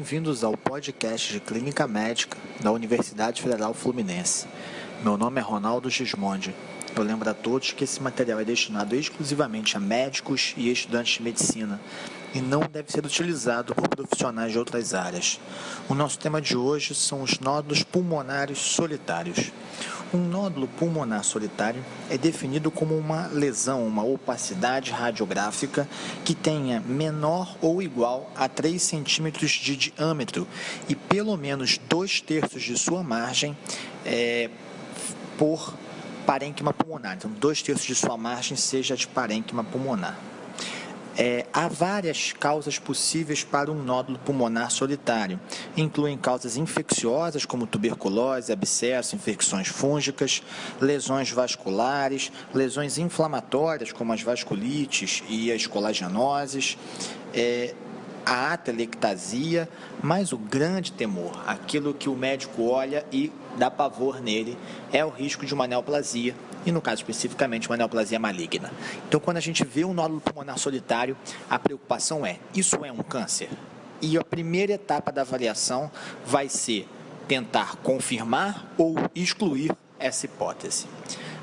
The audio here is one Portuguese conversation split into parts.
bem-vindos ao podcast de Clínica Médica da Universidade Federal Fluminense. Meu nome é Ronaldo Gismondi. Eu lembro a todos que esse material é destinado exclusivamente a médicos e estudantes de medicina e não deve ser utilizado por profissionais de outras áreas. O nosso tema de hoje são os nódulos pulmonares solitários. Um nódulo pulmonar solitário é definido como uma lesão, uma opacidade radiográfica que tenha menor ou igual a 3 centímetros de diâmetro e pelo menos 2/3 de sua margem por parênquima pulmonar. Então, 2/3 de sua margem seja de parênquima pulmonar. Há várias causas possíveis para um nódulo pulmonar solitário. Incluem causas infecciosas, como tuberculose, abscesso, infecções fúngicas, lesões vasculares, lesões inflamatórias, como as vasculites e as colagenoses, a atelectasia, mas o grande temor, aquilo que o médico olha e dá pavor nele, é o risco de uma neoplasia, e no caso especificamente uma neoplasia maligna. Então, quando a gente vê um nódulo pulmonar solitário, a preocupação é, isso é um câncer? E a primeira etapa da avaliação vai ser tentar confirmar ou excluir essa hipótese.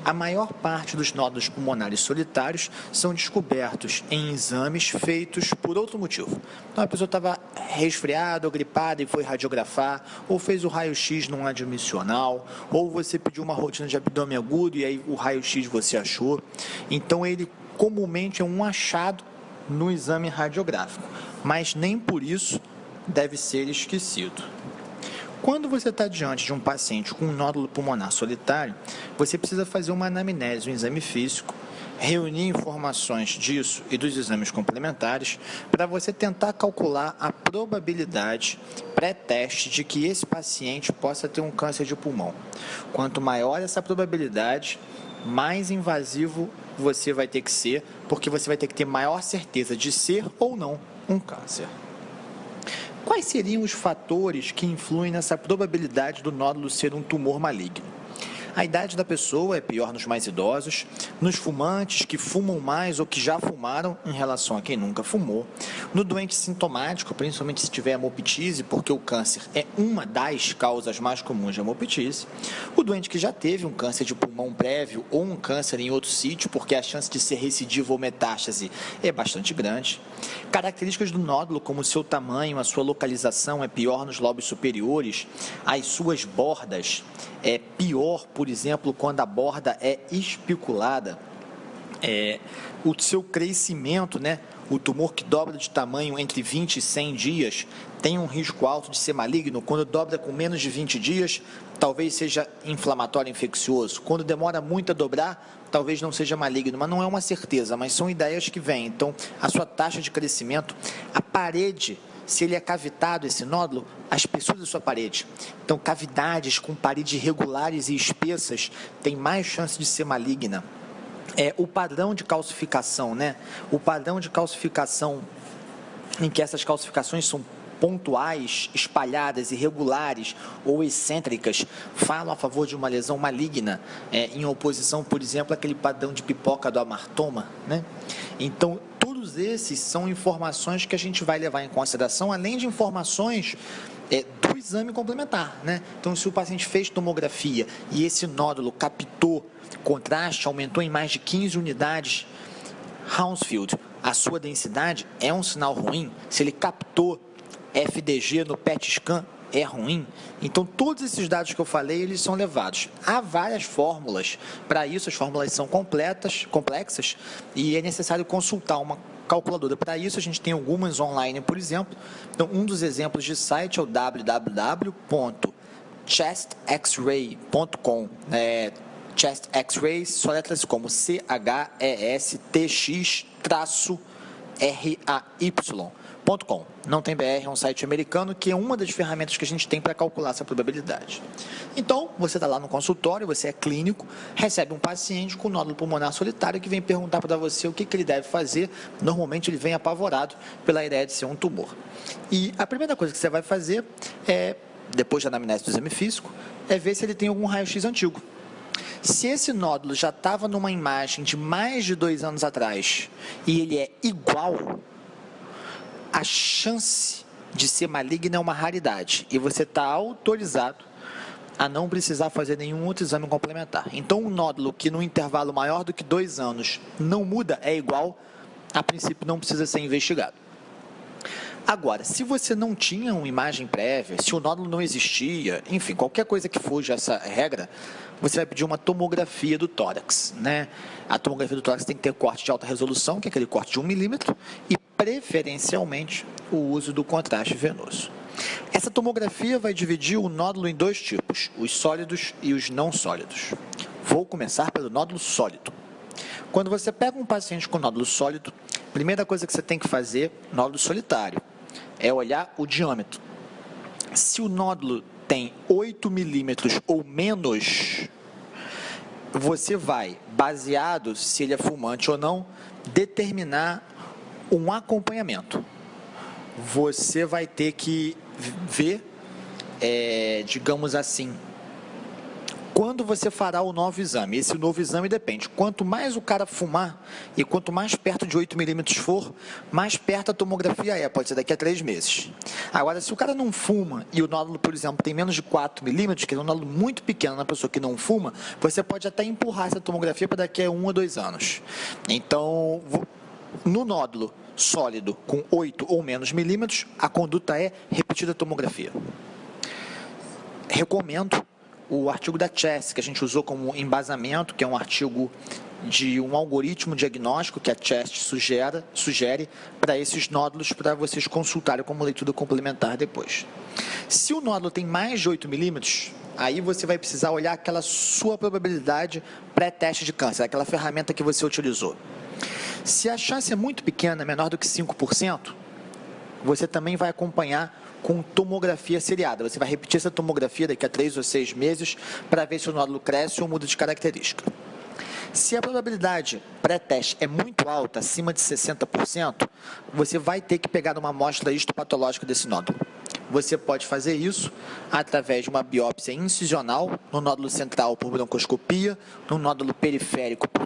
A maior parte dos nódulos pulmonares solitários são descobertos em exames feitos por outro motivo. Então, a pessoa estava resfriada ou gripada e foi radiografar, ou fez o raio-x num admissional, ou você pediu uma rotina de abdômen agudo e aí o raio-x você achou. Então, ele comumente é um achado no exame radiográfico, mas nem por isso deve ser esquecido. Quando você está diante de um paciente com um nódulo pulmonar solitário, você precisa fazer uma anamnese, um exame físico, reunir informações disso e dos exames complementares para você tentar calcular a probabilidade pré-teste de que esse paciente possa ter um câncer de pulmão. Quanto maior essa probabilidade, mais invasivo você vai ter que ser, porque você vai ter que ter maior certeza de ser ou não um câncer. Quais seriam os fatores que influem nessa probabilidade do nódulo ser um tumor maligno? A idade da pessoa é pior nos mais idosos, nos fumantes que fumam mais ou que já fumaram em relação a quem nunca fumou, no doente sintomático, principalmente se tiver hemoptise, porque o câncer é uma das causas mais comuns de hemoptise, o doente que já teve um câncer de pulmão prévio ou um câncer em outro sítio, porque a chance de ser recidiva ou metástase é bastante grande, características do nódulo, como o seu tamanho, a sua localização é pior nos lobos superiores, as suas bordas é pior, por exemplo, quando a borda é espiculada, o seu crescimento, o tumor que dobra de tamanho entre 20 e 100 dias, tem um risco alto de ser maligno. Quando dobra com menos de 20 dias, talvez seja inflamatório infeccioso. Quando demora muito a dobrar, talvez não seja maligno, mas não é uma certeza, mas são ideias que vêm. Então, a sua taxa de crescimento, a parede, se ele é cavitado, esse nódulo, a espessura da sua parede. Então, cavidades com paredes irregulares e espessas têm mais chance de ser maligna. O padrão de calcificação, O padrão de calcificação, em que essas calcificações são pontuais, espalhadas, irregulares ou excêntricas, falam a favor de uma lesão maligna, em oposição, por exemplo, àquele padrão de pipoca do amartoma, Então, todos esses são informações que a gente vai levar em consideração, além de informações do exame complementar, Então, se o paciente fez tomografia e esse nódulo captou contraste, aumentou em mais de 15 unidades, Hounsfield, a sua densidade é um sinal ruim. Se ele captou FDG no PET scan, é ruim. Então, todos esses dados que eu falei, eles são levados. Há várias fórmulas para isso, as fórmulas são complexas, e é necessário consultar uma calculadora. Para isso, a gente tem algumas online, por exemplo. Então, um dos exemplos de site é o www.chestxray.com. Chest X-ray, só letras como CHEST-RAY.com. Não tem BR, é um site americano, que é uma das ferramentas que a gente tem para calcular essa probabilidade. Então, você está lá no consultório, você é clínico, recebe um paciente com nódulo pulmonar solitário que vem perguntar para você o que ele deve fazer. Normalmente, ele vem apavorado pela ideia de ser um tumor. E a primeira coisa que você vai fazer depois da anamnese do exame físico, é ver se ele tem algum raio-x antigo. Se esse nódulo já estava numa imagem de mais de 2 anos atrás e ele é igual, a chance de ser maligna é uma raridade e você está autorizado a não precisar fazer nenhum outro exame complementar. Então, um nódulo que no intervalo maior do que 2 anos não muda é igual, a princípio não precisa ser investigado. Agora, se você não tinha uma imagem prévia, se o nódulo não existia, enfim, qualquer coisa que fuja essa regra, você vai pedir uma tomografia do tórax, né? A tomografia do tórax tem que ter corte de alta resolução, que é aquele corte de 1 milímetro, e preferencialmente o uso do contraste venoso. Essa tomografia vai dividir o nódulo em 2 tipos, os sólidos e os não sólidos. Vou começar pelo nódulo sólido. Quando você pega um paciente com nódulo sólido, a primeira coisa que você tem que fazer, nódulo solitário, é olhar o diâmetro. Se o nódulo tem 8 milímetros ou menos, você vai, baseado se ele é fumante ou não, determinar um acompanhamento. Você vai ter que ver, digamos assim, quando você fará o novo exame. Esse novo exame depende. Quanto mais o cara fumar e quanto mais perto de 8 milímetros for, mais perto a tomografia é. Pode ser daqui a 3 meses. Agora, se o cara não fuma e o nódulo, por exemplo, tem menos de 4 milímetros, que é um nódulo muito pequeno na pessoa que não fuma, você pode até empurrar essa tomografia para daqui a 1 ou 2 anos. Então, no nódulo sólido com 8 ou menos milímetros, a conduta é repetir a tomografia. Recomendo o artigo da CHEST, que a gente usou como embasamento, que é um artigo de um algoritmo diagnóstico que a CHEST sugere para esses nódulos, para vocês consultarem como leitura complementar depois. Se o nódulo tem mais de 8 milímetros, aí você vai precisar olhar aquela sua probabilidade pré-teste de câncer, aquela ferramenta que você utilizou. Se a chance é muito pequena, menor do que 5%, você também vai acompanhar com tomografia seriada. Você vai repetir essa tomografia daqui a 3 ou 6 meses para ver se o nódulo cresce ou muda de característica. Se a probabilidade pré-teste é muito alta, acima de 60%, você vai ter que pegar uma amostra histopatológica desse nódulo. Você pode fazer isso através de uma biópsia incisional, no nódulo central por broncoscopia, no nódulo periférico por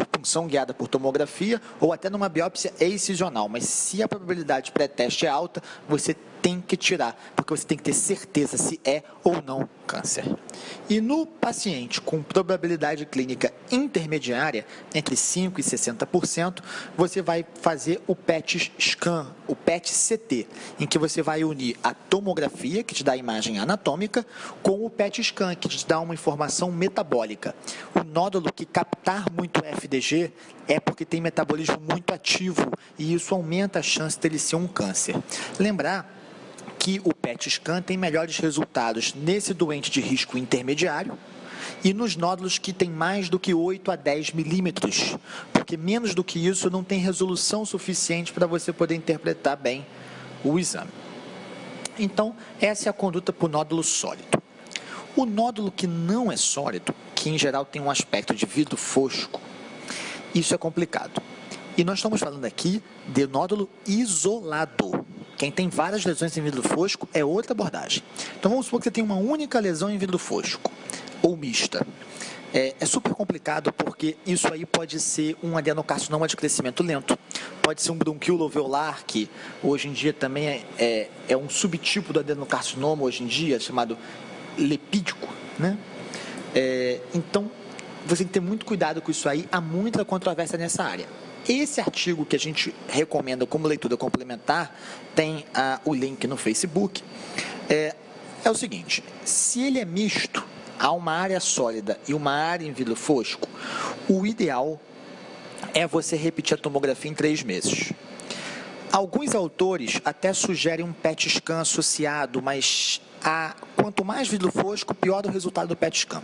punção guiada por tomografia, ou até numa biópsia excisional. Mas se a probabilidade pré-teste é alta, você tem que tirar, porque você tem que ter certeza se é ou não câncer. E no paciente com probabilidade clínica intermediária, entre 5% e 60%, você vai fazer o PET scan, o PET-CT, em que você vai unir a tomografia, que te dá a imagem anatômica, com o PET scan, que te dá uma informação metabólica. O nódulo que captar muito FDG é porque tem metabolismo muito ativo, e isso aumenta a chance dele ser um câncer. Lembrar que o PET scan tem melhores resultados nesse doente de risco intermediário e nos nódulos que tem mais do que 8 a 10 milímetros, porque menos do que isso não tem resolução suficiente para você poder interpretar bem o exame. Então, essa é a conduta para o nódulo sólido. O nódulo que não é sólido, que em geral tem um aspecto de vidro fosco, isso é complicado. E nós estamos falando aqui de nódulo isolado. Quem tem várias lesões em vidro fosco é outra abordagem. Então, vamos supor que você tem uma única lesão em vidro fosco, ou mista. É super complicado porque isso aí pode ser um adenocarcinoma de crescimento lento, pode ser um bronquíolo alveolar, que hoje em dia também é um subtipo do adenocarcinoma, hoje em dia, chamado lepídico, né? Então, você tem que ter muito cuidado com isso aí, há muita controvérsia nessa área. Esse artigo que a gente recomenda como leitura complementar, tem o link no Facebook, é o seguinte: se ele é misto, há uma área sólida e uma área em vidro fosco, o ideal é você repetir a tomografia em 3 meses. Alguns autores até sugerem um PET scan associado, mas quanto mais vidro fosco, pior o resultado do PET scan.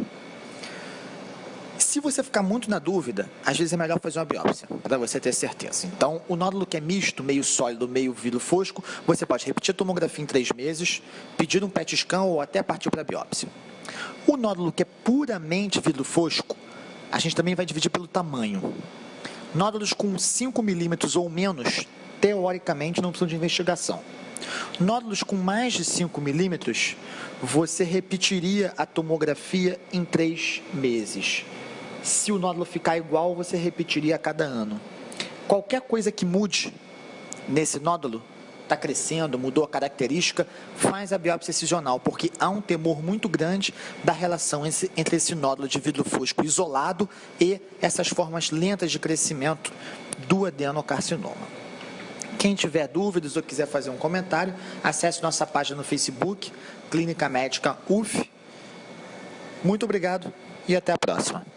Se você ficar muito na dúvida, às vezes é melhor fazer uma biópsia, para você ter certeza. Então, o nódulo que é misto, meio sólido, meio vidro fosco, você pode repetir a tomografia em 3 meses, pedir um PET scan ou até partir para a biópsia. O nódulo que é puramente vidro fosco, a gente também vai dividir pelo tamanho. Nódulos com 5 milímetros ou menos, teoricamente, não precisam de investigação. Nódulos com mais de 5 milímetros, você repetiria a tomografia em 3 meses. Se o nódulo ficar igual, você repetiria a cada ano. Qualquer coisa que mude nesse nódulo está crescendo, mudou a característica, faz a biópsia excisional, porque há um temor muito grande da relação entre esse nódulo de vidro fusco isolado e essas formas lentas de crescimento do adenocarcinoma. Quem tiver dúvidas ou quiser fazer um comentário, acesse nossa página no Facebook, Clínica Médica UF. Muito obrigado e até a próxima.